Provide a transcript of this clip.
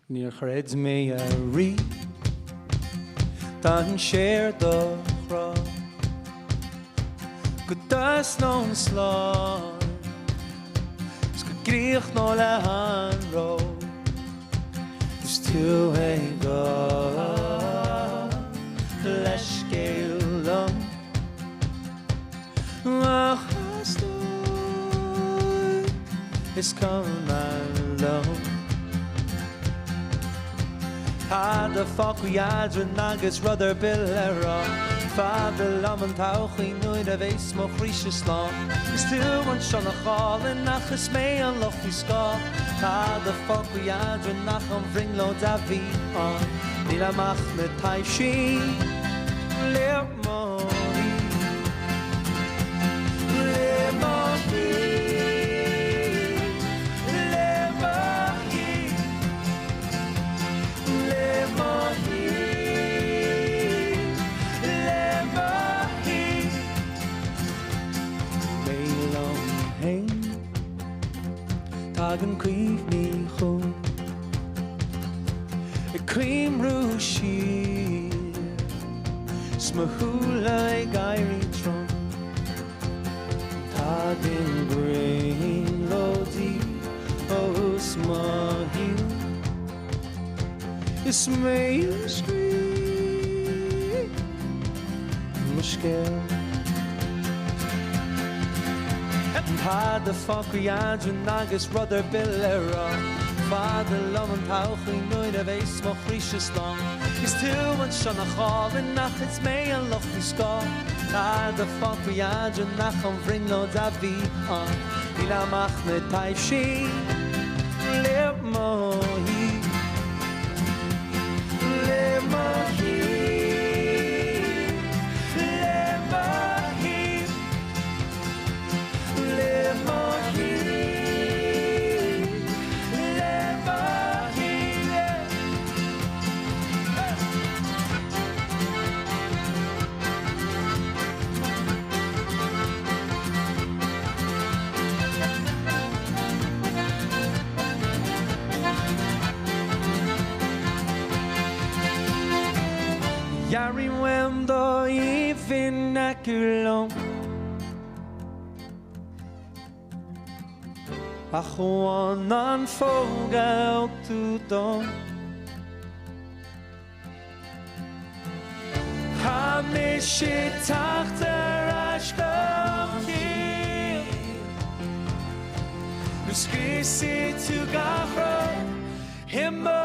Níor chreid mé a rí Dan séir do chrá Go das nó slá Is go gríoch nó le an ró Is tú é gá leis céilm Ach hastóid is come alone Had a fuck we adrin agus rudder bill era Fadel am an tauchi nuid a veis mo chríse slá Is tú an sean a chálin nach is mé an loch vi ská Had a fuck we adrin nach an bringlo da vi an Níl amach na taif sí Leir mo hí Leir mo hí Tag an cuimh ní chun I cuim rú siar Smachúla I gairí trom Tag in grain lodí ó smahíl Is mé scrí Mushkel Had the fuck we adrin agus rudder bill era Fadel am an tauchi nuid a veis mo chríse slá Is tú an sean a chálin nach it's mé an loch vi ská Had the fuck we adrin nach an bringlo da vi an Níl amach na taif sí Leir mo hí Leir mo hí Yari wendo I vinnaculum Achuan an fóga tú dom Ha mi si tachtar asgam cíl Nus grísi tú gachra Himbo